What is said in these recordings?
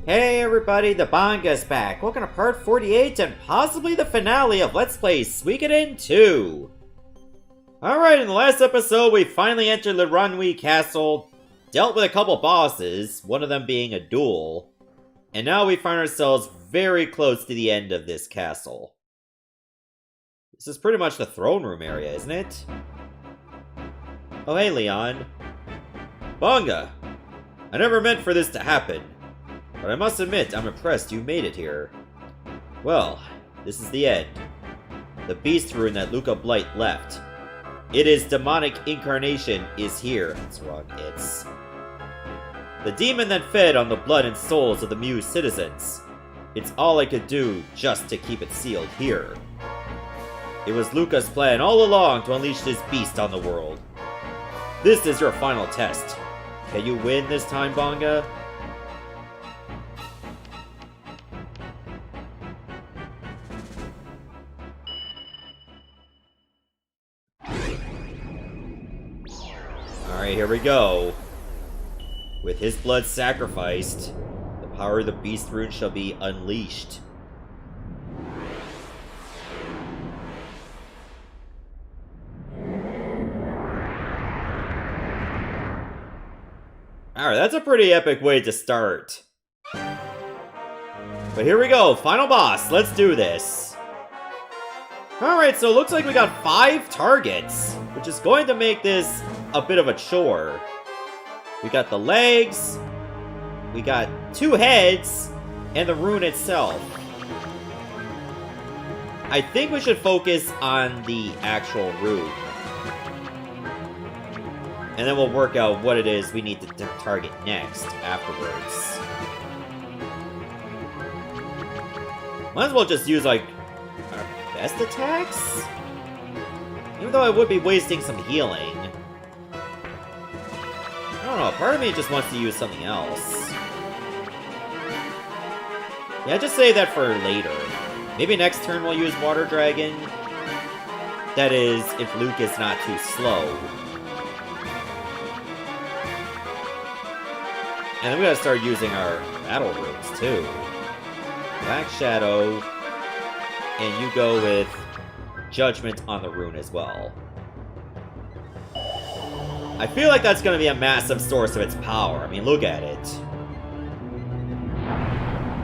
Hey everybody, the Banga's back. Welcome to part 48 and possibly the finale of Let's Play Suikoden 2. Alright, in the last episode we finally entered the Rune Castle, dealt with a couple bosses, one of them being a duel, and now we find ourselves very close to the end of this castle. This is pretty much the throne room area, isn't it? Oh hey Leon. Banga! I never meant for this to happen. But I must admit, I'm impressed you made it here. Well, this is the end. The beast rune that Luca Blight left. Its demonic incarnation is here. That's wrong, it's. The demon that fed on the blood and souls of the Muse citizens. It's all I could do just to keep it sealed here. It was Luca's plan all along to unleash this beast on the world. This is your final test. Can you win this time, Banga? Alright, here we go. With his blood sacrificed, the power of the beast rune shall be unleashed. Alright, that's a pretty epic way to start. But here we go, final boss, let's do this. Alright, so it looks like we got 5 targets, which is going to make this a bit of a chore. We got the legs, we got 2 heads, and the rune itself. I think we should focus on the actual rune. And then we'll work out what it is we need to target next, afterwards. Might as well just use, like, our best attacks? Even though I would be wasting some healing. I don't know, part of me just wants to use something else. Yeah, just save that for later. Maybe next turn we'll use Water Dragon. That is, if Luke is not too slow. And then we gotta start using our battle runes, too. Black Shadow. And you go with Judgment on the rune as well. I feel like that's gonna be a massive source of its power. I mean, look at it.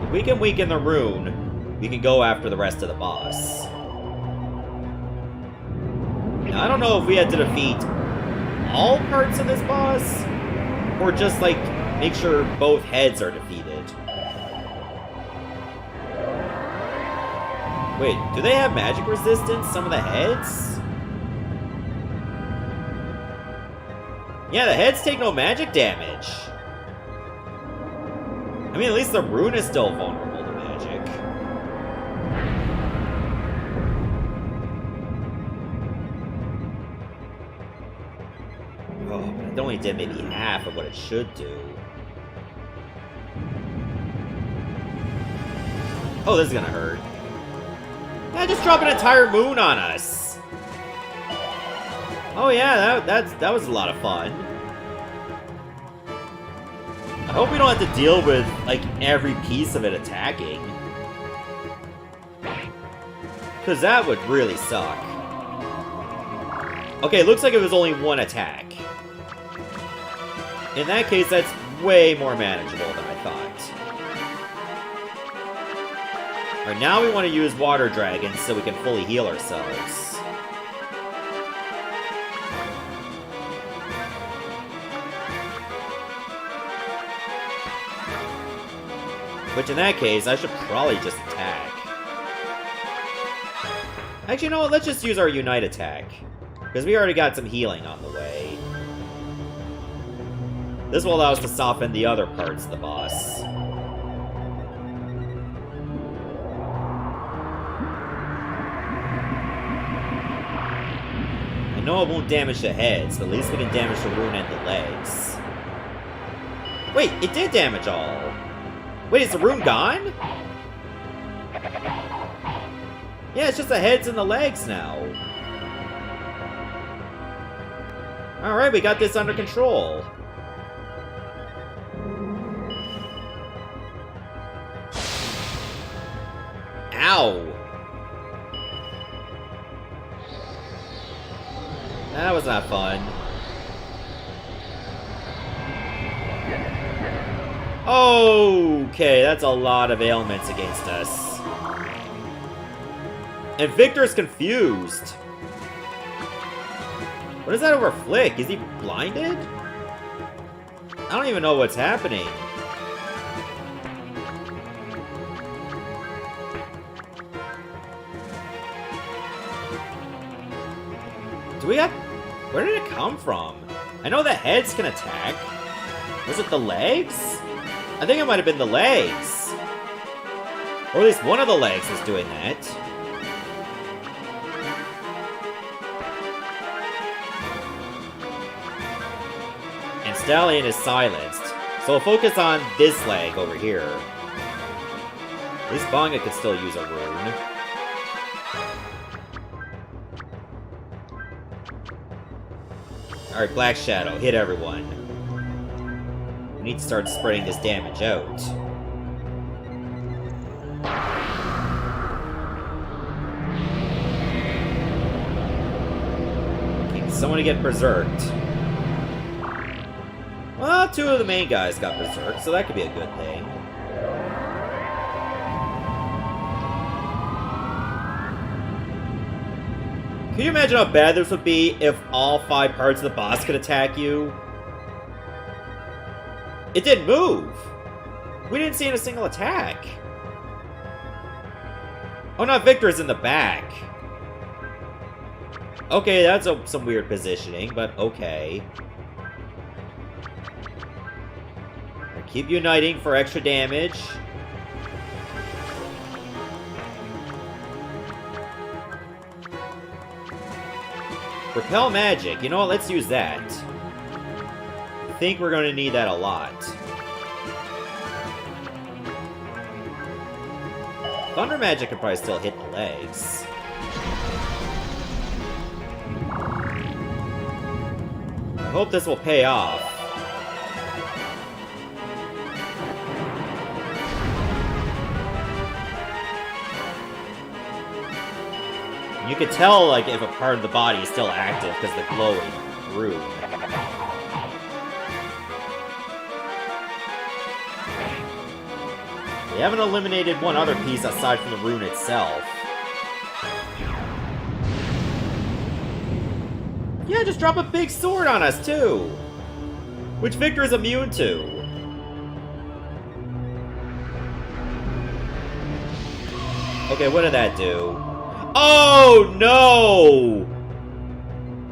If we can weaken the rune, we can go after the rest of the boss. Now, I don't know if we had to defeat all parts of this boss, or just, like, make sure both heads are defeated. Wait, do they have magic resistance, some of the heads? Yeah, the heads take no magic damage. I mean, at least the rune is still vulnerable to magic. Oh, but it only did maybe half of what it should do. Oh, this is gonna hurt. Yeah, just drop an entire moon on us. Oh yeah, that was a lot of fun. I hope we don't have to deal with, like, every piece of it attacking. Because that would really suck. Okay, it looks like it was only one attack. In that case, that's way more manageable than I thought. Alright, now we want to use Water Dragons so we can fully heal ourselves. Which, in that case, I should probably just attack. Actually, you know what? Let's just use our Unite attack. Because we already got some healing on the way. This will allow us to soften the other parts of the boss. I know it won't damage the heads, but at least we can damage the rune and the legs. Wait, it did damage all! Wait, is the rune gone? Yeah, it's just the heads and the legs now. Alright, we got this under control. Ow! That was not fun. Okay, that's a lot of ailments against us. And Victor's confused. What is that over Flick? Is he blinded? I don't even know what's happening. Do we have... Where did it come from? I know the heads can attack. Was it the legs? I think it might have been the legs. Or at least one of the legs was doing that. And Stallion is silenced. So we'll focus on this leg over here. At least Banga could still use a rune. Alright, Black Shadow, hit everyone. We need to start spreading this damage out. Okay, someone to get berserked. Well, two of the main guys got berserked, so that could be a good thing. Can you imagine how bad this would be if all 5 parts of the boss could attack you? It didn't move! We didn't see a single attack! Oh no, Victor's in the back! Okay, that's some weird positioning, but okay. Keep uniting for extra damage. Repel magic. You know what? Let's use that. I think we're going to need that a lot. Thunder magic can probably still hit the legs. I hope this will pay off. You could tell, like, if a part of the body is still active because the glowing rune. We haven't eliminated one other piece aside from the rune itself. Yeah, just drop a big sword on us, too! Which Victor is immune to. Okay, what did that do? Oh, no!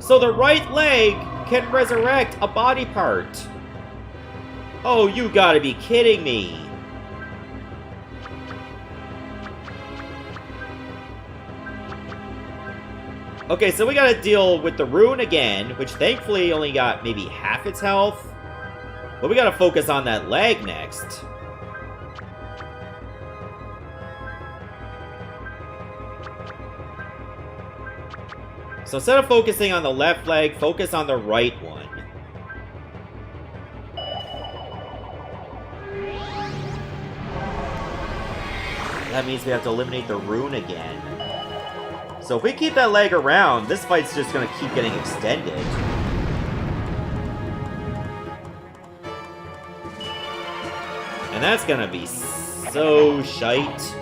So the right leg can resurrect a body part. Oh, you gotta be kidding me. Okay, so we gotta deal with the rune again, which thankfully only got maybe half its health. But we gotta focus on that leg next. So instead of focusing on the left leg, focus on the right one. That means we have to eliminate the rune again. So if we keep that leg around, this fight's just gonna keep getting extended. And that's gonna be so shite.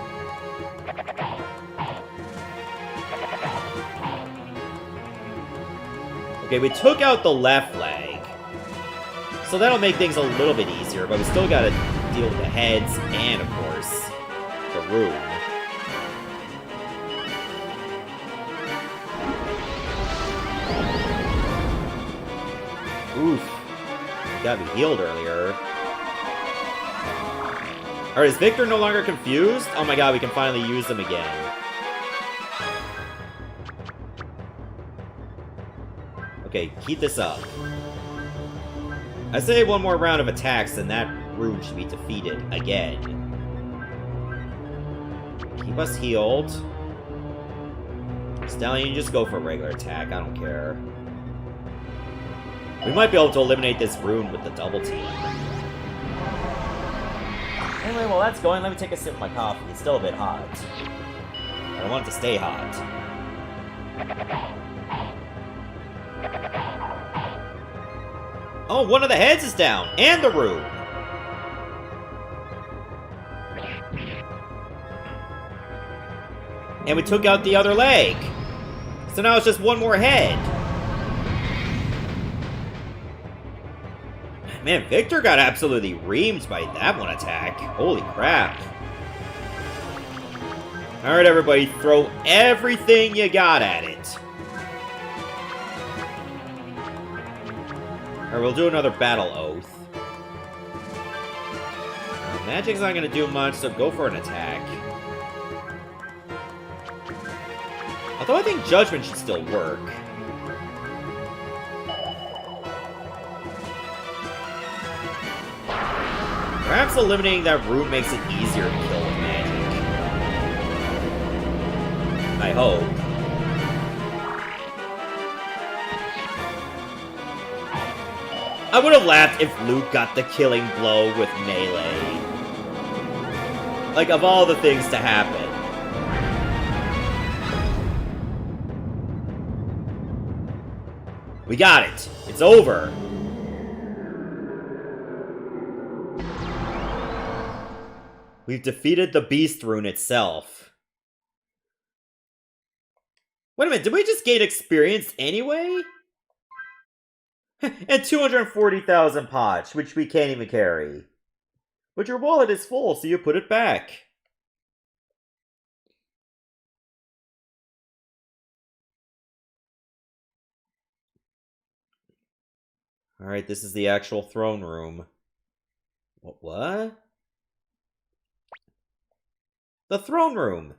Okay, we took out the left leg. So that'll make things a little bit easier, but we still gotta deal with the heads and, of course, the rune. Oof. Got me healed earlier. Alright, is Victor no longer confused? Oh my god, we can finally use them again. Okay, keep this up. I say one more round of attacks and that rune should be defeated again. Keep us healed. Stallion, just go for a regular attack, I don't care. We might be able to eliminate this rune with the double team. Anyway, while that's going, let me take a sip of my coffee. It's still a bit hot. I want it to stay hot. Oh, one of the heads is down! And the root! And we took out the other leg! So now it's just one more head! Man, Victor got absolutely reamed by that one attack. Holy crap. Alright, everybody, throw everything you got at it. Alright, we'll do another battle oath. Magic's not gonna do much, so go for an attack. Although I think Judgment should still work. Perhaps eliminating that Rune makes it easier to kill with magic. I hope. I would have laughed if Luke got the killing blow with melee. Like, of all the things to happen. We got it! It's over! We've defeated the Beast Rune itself. Wait a minute, did we just gain experience anyway? And 240,000 potch, which we can't even carry. But your wallet is full, so you put it back. Alright, this is the actual throne room. What? The throne room!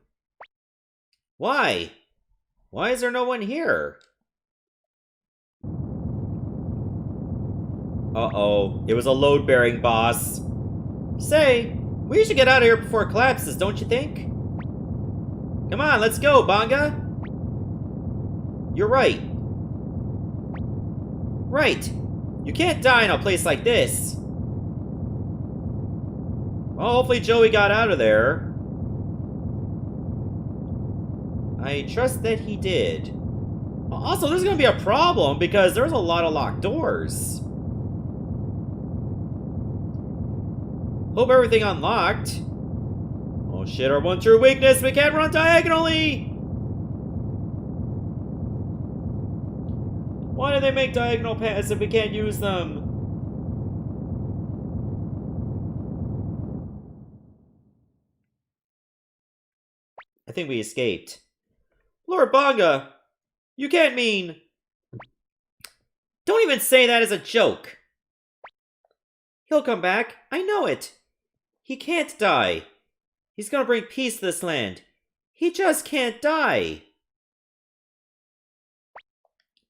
Why? Why is there no one here? Uh-oh, it was a load-bearing boss. Say, we should get out of here before it collapses, don't you think? Come on, let's go, Banga! You're right. Right. You can't die in a place like this. Well, hopefully Joey got out of there. I trust that he did. Also, there's gonna be a problem because there's a lot of locked doors. Hope everything unlocked. Oh shit, our one true weakness, we can't run diagonally! Why do they make diagonal paths if we can't use them? I think we escaped. Lord Banga! You can't mean... Don't even say that as a joke! He'll come back, I know it! He can't die. He's gonna bring peace to this land. He just can't die!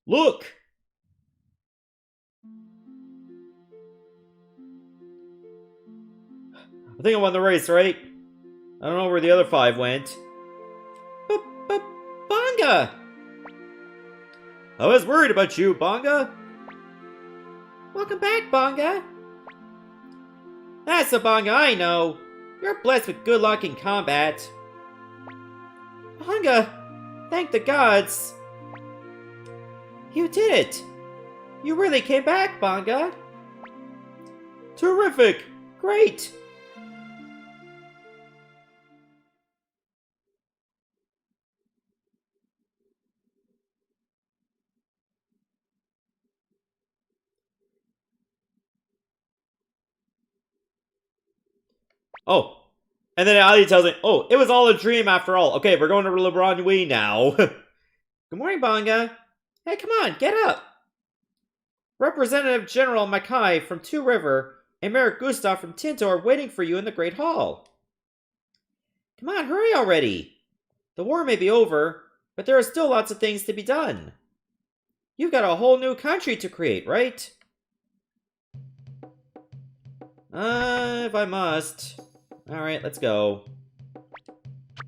Look! I think I won the race, right? I don't know where the other 5 went. But Banga! I was worried about you, Banga. Welcome back, Banga. That's the Banga I know. You're blessed with good luck in combat. Banga, thank the gods. You did it. You really came back, Banga. Terrific. Great. Oh, and then Ali tells me, oh, it was all a dream after all. Okay, we're going to LeBron Wee now. Good morning, Banga. Hey, come on, get up. Representative General Makai from Two River and Mayor Gustav from Tinto are waiting for you in the Great Hall. Come on, hurry already. The war may be over, but there are still lots of things to be done. You've got a whole new country to create, right? If I must. Alright, let's go.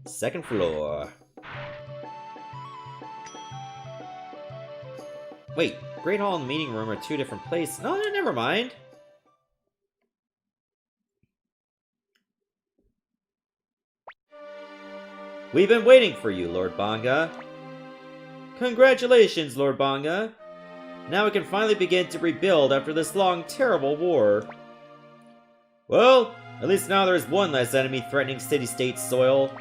Second floor. Wait, Great Hall and Meeting Room are 2 different places. No, never mind. We've been waiting for you, Lord Bangaa. Congratulations, Lord Bangaa. Now we can finally begin to rebuild after this long, terrible war. Well, at least now there's one less enemy threatening city-state soil.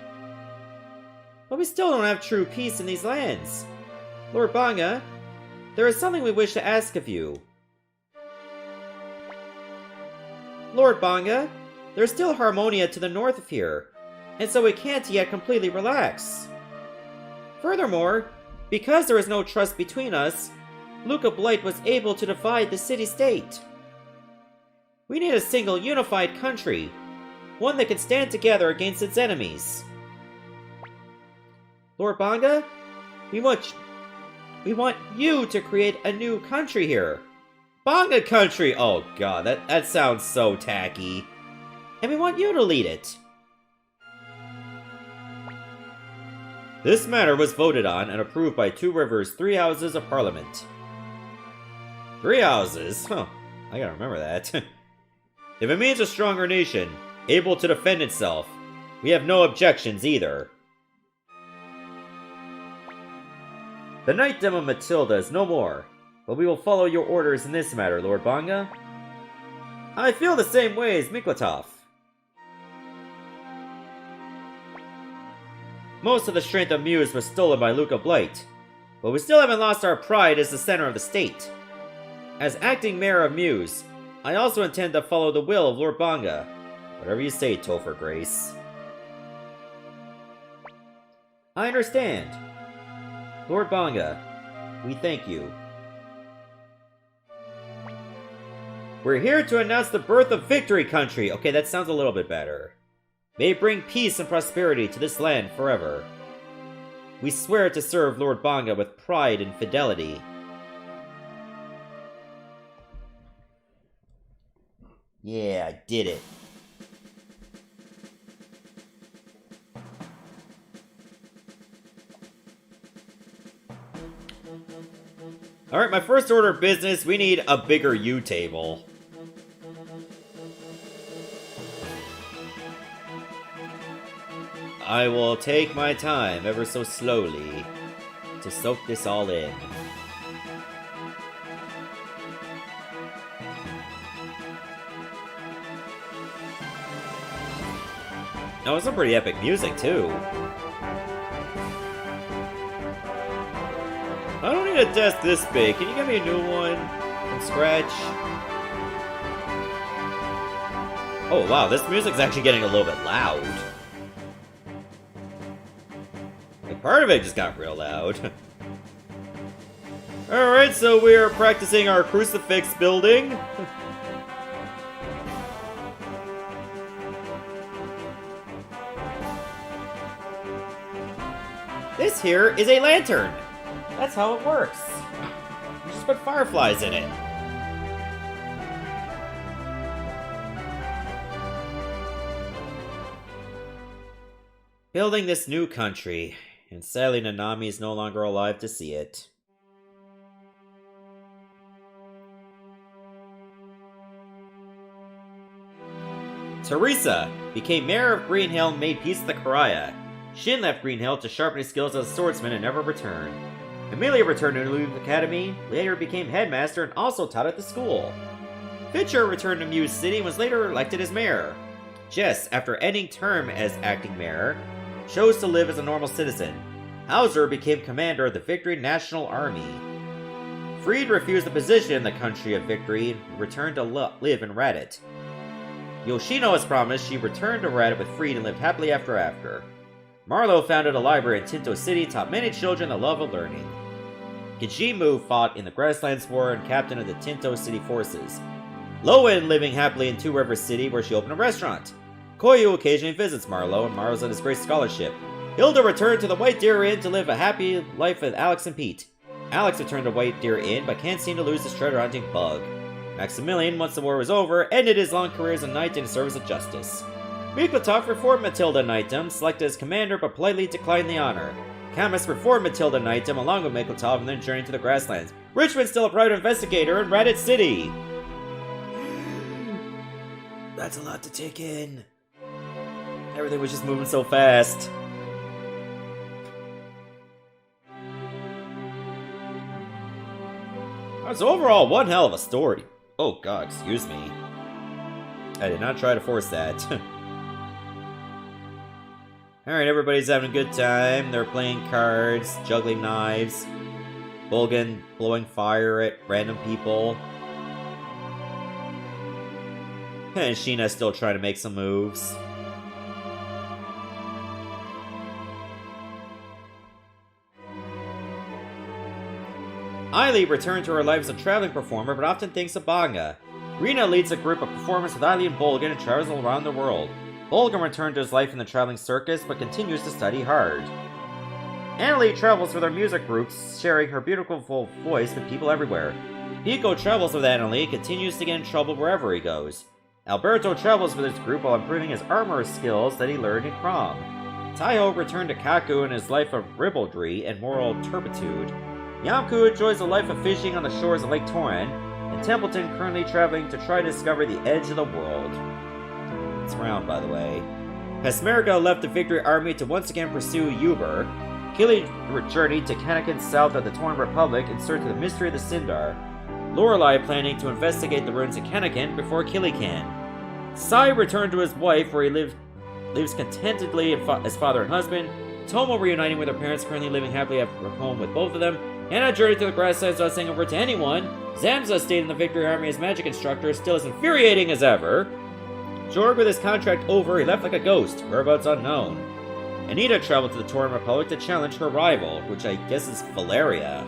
But we still don't have true peace in these lands. Lord Bangaa, there is something we wish to ask of you. Lord Bangaa, there's still Harmonia to the north of here, and so we can't yet completely relax. Furthermore, because there is no trust between us, Luca Blight was able to divide the city-state. We need a single unified country, one that can stand together against its enemies. Lord Bangaa, we want you to create a new country here. Bangaa country! Oh god, that sounds so tacky. And we want you to lead it. This matter was voted on and approved by Two Rivers' 3 houses of parliament. 3 houses? Huh, I gotta remember that. If it means a stronger nation, able to defend itself, we have no objections either. The knightdom of Matilda is no more, but we will follow your orders in this matter, Lord Bangaa. I feel the same way as Miklatov. Most of the strength of Muse was stolen by Luca Blight, but we still haven't lost our pride as the center of the state. As acting mayor of Muse, I also intend to follow the will of Lord Bangaa. Whatever you say, Topher Grace. I understand. Lord Bangaa, we thank you. We're here to announce the birth of Victory Country. Okay, that sounds a little bit better. May it bring peace and prosperity to this land forever. We swear to serve Lord Bangaa with pride and fidelity. Yeah, I did it. Alright, my first order of business, we need a bigger U table. I will take my time ever so slowly to soak this all in. Oh, it's some pretty epic music, too. I don't need a desk this big. Can you get me a new one from scratch? Oh, wow, this music's actually getting a little bit loud. Like, part of it just got real loud. Alright, so we are practicing our crucifix building. This here is a lantern. That's how it works. You just put fireflies in it. Building this new country, and sadly Nanami is no longer alive to see it. Teresa became mayor of Greenhill and made peace with the Karaya. Shin left Greenhill to sharpen his skills as a swordsman and never returned. Amelia returned to New Academy, later became headmaster and also taught at the school. Fitcher returned to Muse City and was later elected as mayor. Jess, after ending term as acting mayor, chose to live as a normal citizen. Hauser became commander of the Victory National Army. Freed refused the position in the country of Victory and returned to live in Radit. Yoshino, as promised, she returned to Radit with Freed and lived happily after. Marlowe founded a library in Tinto City, taught many children the love of learning. Kijimu fought in the Grasslands War and captain of the Tinto City forces. Lowen living happily in Two Rivers City, where she opened a restaurant. Koyu occasionally visits Marlowe and marvels at his great scholarship. Hilda returned to the White Deer Inn to live a happy life with Alex and Pete. Alex returned to White Deer Inn, but can't seem to lose his treasure hunting bug. Maximilian, once the war was over, ended his long career as a knight in service of justice. Miklatov reformed Matilda Knightdom, selected as commander but politely declined the honor. Camus reformed Matilda Knightdom along with Miklatov and then journeyed to the Grasslands. Richmond's still a private investigator in Radit City! That's a lot to take in. Everything was just moving so fast. So overall, one hell of a story. Oh god, excuse me. I did not try to force that. Alright, everybody's having a good time. They're playing cards, juggling knives, Bulgan blowing fire at random people. And Sheena's still trying to make some moves. Ailey returned to her life as a traveling performer, but often thinks of Banga. Runa leads a group of performers with Ailey and Bulgan and travels around the world. Bulgan returned to his life in the traveling circus, but continues to study hard. Annalie travels with her music groups, sharing her beautiful voice with people everywhere. Pico travels with Annalie and continues to get in trouble wherever he goes. Alberto travels with his group while improving his armor skills that he learned in Crom. Taiho returned to Kaku in his life of ribaldry and moral turpitude. Yamku enjoys a life of fishing on the shores of Lake Torrent, and Templeton currently traveling to try to discover the edge of the world. It's round, by the way. Pesmerga left the Victory Army to once again pursue Uber. Killy journeyed to Kanakin south of the Torn Republic in search of the mystery of the Sindar. Lorelei planning to investigate the ruins of Kanakin before Killy can. Sai returned to his wife where he lives contentedly as father and husband. Tomo reuniting with her parents, currently living happily at home with both of them. Hannah journeyed to the grasslands without saying a word to anyone. Zamza stayed in the Victory Army as magic instructor, still as infuriating as ever. Jorg, with his contract over, he left like a ghost, whereabouts unknown. Anita traveled to the Torn Republic to challenge her rival, which I guess is Valeria.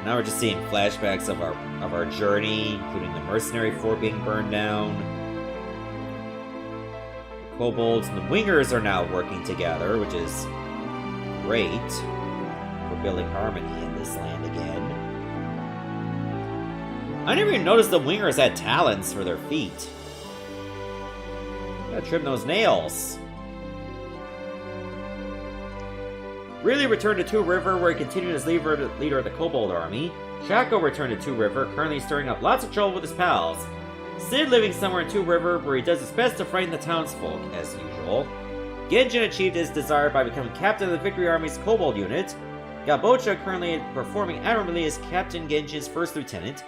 Now we're just seeing flashbacks of our journey, including the mercenary fort being burned down. The kobolds and the wingers are now working together, which is great. We're building harmony in this land again. I never even noticed the wingers had talons for their feet. Gotta trim those nails. Ridley returned to Two River, where he continued as leader of the Kobold Army. Shaco returned to Two River, currently stirring up lots of trouble with his pals. Sid living somewhere in Two River, where he does his best to frighten the townsfolk, as usual. Genjin achieved his desire by becoming captain of the Victory Army's Kobold unit. Gabocha currently performing admirably as Captain Genjin's first lieutenant.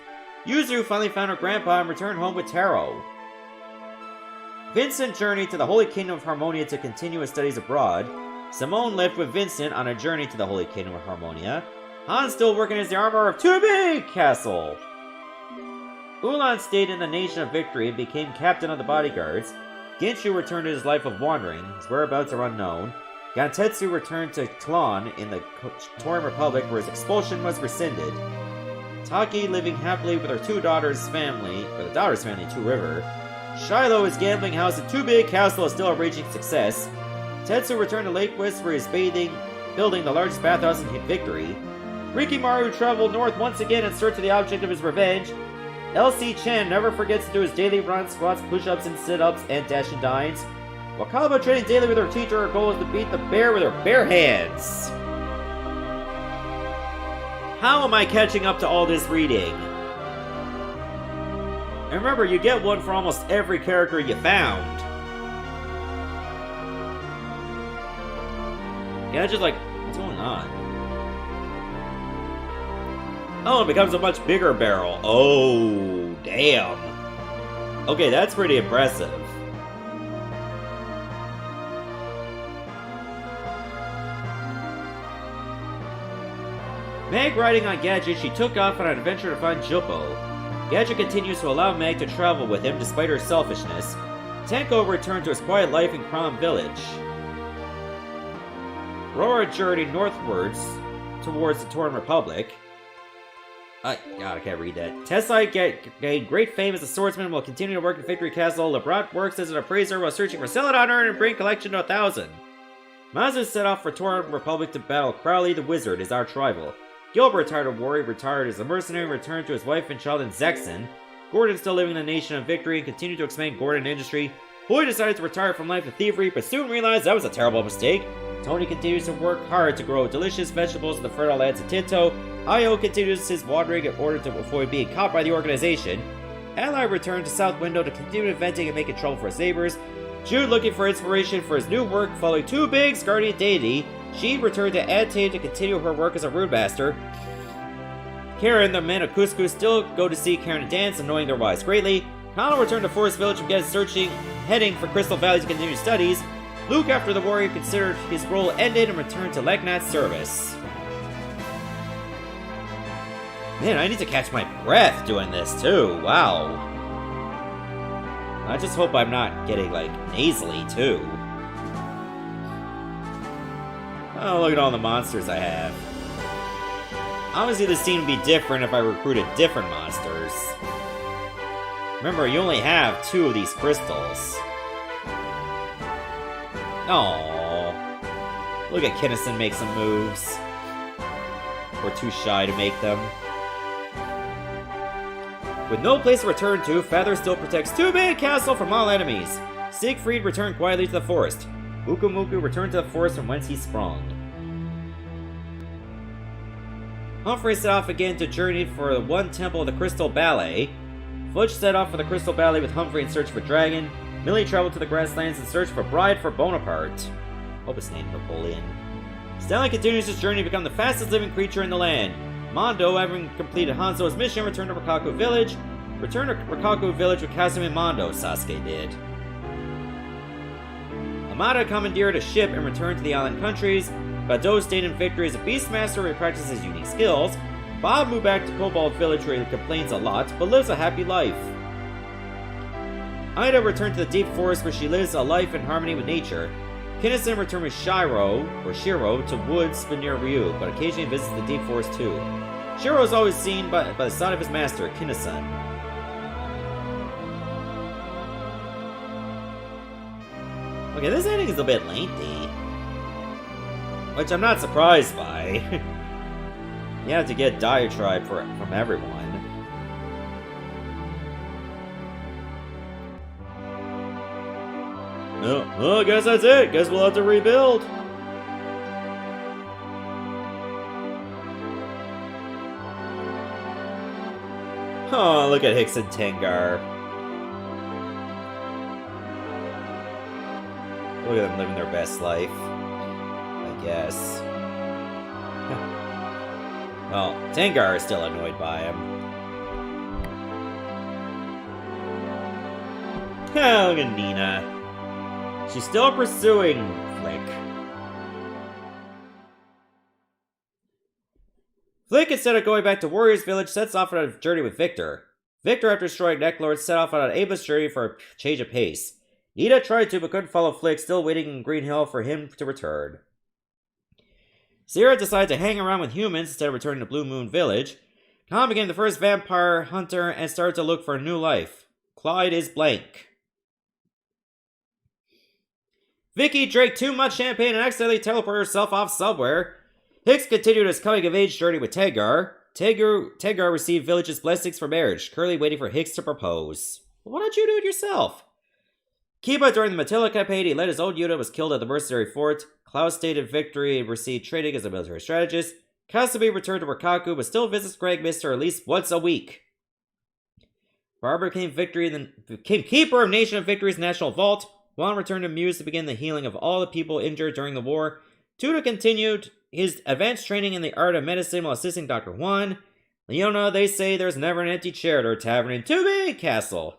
Yuzu finally found her grandpa and returned home with Taro. Vincent journeyed to the Holy Kingdom of Harmonia to continue his studies abroad. Simone left with Vincent on a journey to the Holy Kingdom of Harmonia. Han still working as the armor of Too Big Castle. Ulan stayed in the Nation of Victory and became captain of the bodyguards. Ginshu returned to his life of wandering. His whereabouts are unknown. Gantetsu returned to Klon in the Torn Republic, where his expulsion was rescinded. Taki living happily with her the daughter's family in Two River. Shiloh, his gambling house at Too Big Castle, is still a raging success. Tetsu returned to Lake West, where he's building the largest bathhouse in Victory. Rikimaru traveled north once again in search of the object of his revenge. LC Chen never forgets to do his daily run, squats, push-ups, and sit-ups, and dash and dines. While Kalaba training daily with her teacher, her goal is to beat the bear with her bare hands. How am I catching up to all this reading? And remember, you get one for almost every character you found. Yeah, just like, what's going on? Oh, it becomes a much bigger barrel. Oh, damn. Okay, that's pretty impressive. Meg riding on Gadget, she took off on an adventure to find Joppo. Gadget continues to allow Meg to travel with him despite her selfishness. Tenko returned to his quiet life in Crom Village. Rora journeyed northwards towards the Torn Republic. God, I can't read that. Tessai gained great fame as a swordsman while continuing to work in Victory Castle. Lebrat works as an appraiser while searching for Celadon Urn and bring collection to 1,000. Mazu set off for Torn Republic to battle Crowley the Wizard, his arch-rival. Gilbert retired a warrior, retired as a mercenary, and returned to his wife and child in Zexen. Gordon still living in the Nation of Victory and continued to expand Gordon industry. Hoy decided to retire from life of thievery, but soon realized that was a terrible mistake. Tony continues to work hard to grow delicious vegetables in the fertile lands of Tinto. Io continues his wandering in order to avoid being caught by the organization. Ally returned to South Window to continue inventing and making trouble for his neighbors. Jude, looking for inspiration for his new work following Two Big's guardian deity, she returned to Ante to continue her work as a rune master. Karen, the men of Cusco, still go to see Karen dance, annoying their wives greatly. Kano returned to Forest Village and began heading for Crystal Valley to continue studies. Luke, after the warrior considered his role ended, and returned to Leknat's service. Man, I need to catch my breath doing this too. Wow. I just hope I'm not getting, like, nasally too. Oh, look at all the monsters I have. Obviously, this scene would be different if I recruited different monsters. Remember, you only have 2 of these crystals. Aww. Look at Kinnison make some moves. We're too shy to make them. With no place to return to, Feather still protects Two Big Castle from all enemies. Siegfried returned quietly to the forest. Ukumuku returned to the forest from whence he sprung. Humphrey set off again to journey for the one temple of the Crystal Ballet. Flitch set off for the Crystal Ballet with Humphrey in search of a dragon. Millie traveled to the grasslands in search of a bride for Bonaparte. Hope it's named Napoleon. Stanley continues his journey to become the fastest living creature in the land. Mondo, having completed Hanzo's mission, returned to Rikaku Village. Returned to Rikaku Village with Kazumi and Mondo, Sasuke did. Amada commandeered a ship and returned to the island countries. Bado stayed in Victory as a Beastmaster where he practices his unique skills. Bob moved back to Cobalt Village where he complains a lot, but lives a happy life. Ida returned to the deep forest where she lives a life in harmony with nature. Kinnison returned with Shiro to woods near Ryu, but occasionally visits the deep forest too. Shiro is always seen by the side of his master, Kinnison. Okay, this ending is a bit lengthy. Which I'm not surprised by. You have to get diatribe from everyone. Well, I guess that's it. Guess we'll have to rebuild. Oh, look at Hicks and Tengar. Look at them living their best life. I guess. Well, Tengar is still annoyed by him. Oh, look at Nina. She's still pursuing Flick. Flick, instead of going back to Warriors Village, sets off on a journey with Victor. Victor, after destroying Necklord, set off on an aimless journey for a change of pace. Nina tried to, but couldn't follow Flick, still waiting in Green Hill for him to return. Sierra decided to hang around with humans instead of returning to Blue Moon Village. Khan became the first vampire hunter and started to look for a new life. Clyde is blank. Vicky drank too much champagne and accidentally teleported herself off somewhere. Hicks continued his coming-of-age journey with Tengar. Tengar received Village's blessings for marriage, currently waiting for Hicks to propose. Why don't you do it yourself? Kiba, during the Matilla campaign, he led his own unit, was killed at the Mercenary Fort. Klaus stayed in Victory and received training as a military strategist. Kasumi returned to Rikaku, but still visits Greg Mister at least once a week. Barbara became Keeper of Nation of Victory's National Vault. Juan returned to Muse to begin the healing of all the people injured during the war. Tuda continued his advanced training in the art of medicine while assisting Dr. Juan. Leona, they say there's never an empty chair at her tavern in Two Big Castle.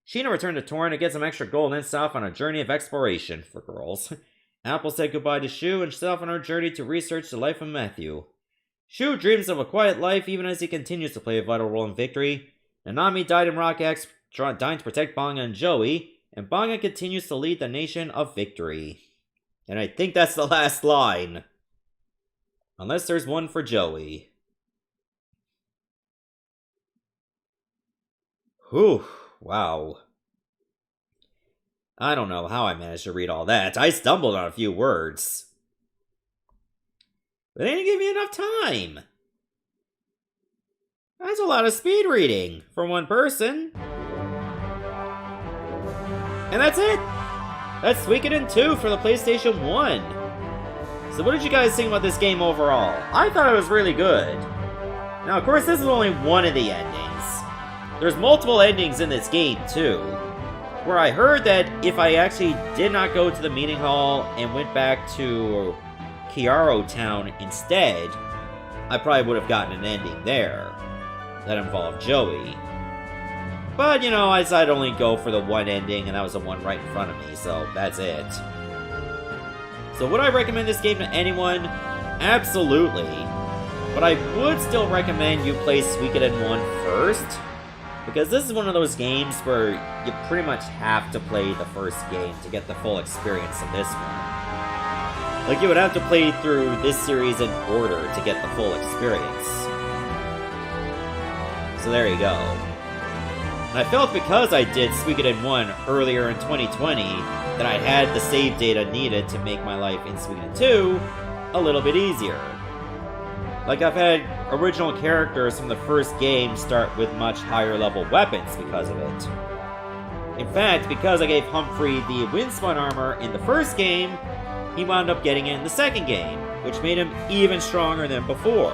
Sheena returned to Torn to get some extra gold and set off on a journey of exploration for girls. Apple said goodbye to Shu and set off on her journey to research the life of Matthew. Shu dreams of a quiet life even as he continues to play a vital role in Victory. Nanami died in Rock Axe, dying to protect Banga and Joey. And Banga continues to lead the nation of Victory. And I think that's the last line. Unless there's one for Joey. Whew, wow. I don't know how I managed to read all that. I stumbled on a few words. But they didn't give me enough time. That's a lot of speed reading for one person. And that's it! That's Suikoden 2 for the PlayStation 1. So what did you guys think about this game overall? I thought it was really good. Now, of course, this is only one of the endings. There's multiple endings in this game, too. where I heard that if I actually did not go to the meeting hall and went back to Kiaro Town instead, I probably would have gotten an ending there that involved Joey. But, you know, I decided to only go for the one ending, and that was the one right in front of me, so that's it. So would I recommend this game to anyone? Absolutely. But I would still recommend you play Suikoden 1 first, because this is one of those games where you pretty much have to play the first game to get the full experience of this one. Like, you would have to play through this series in order to get the full experience. So there you go. And I felt because I did Suikoden 1 earlier in 2020, that I had the save data needed to make my life in Suikoden 2 a little bit easier. Like, I've had original characters from the first game start with much higher level weapons because of it. In fact, because I gave Humphrey the Windspun armor in the first game, he wound up getting it in the second game, which made him even stronger than before.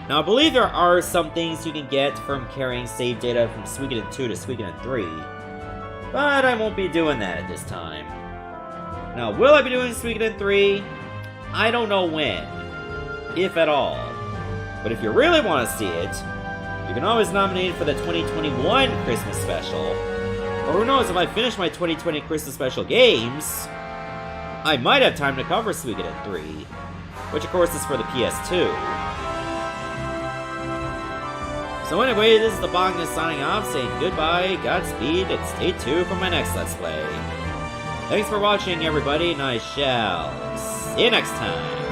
Now, I believe there are some things you can get from carrying save data from Suikoden 2 to Suikoden 3, but I won't be doing that at this time. Now, will I be doing Suikoden 3? I don't know when, if at all. But if you really want to see it, you can always nominate it for the 2021 Christmas special. Or who knows, if I finish my 2020 Christmas special games, I might have time to cover Suikoden 3, which of course is for the PS2. So anyway, this is the Bangaa signing off, saying goodbye, Godspeed, and stay tuned for my next Let's Play. Thanks for watching, everybody, and I shall see you next time.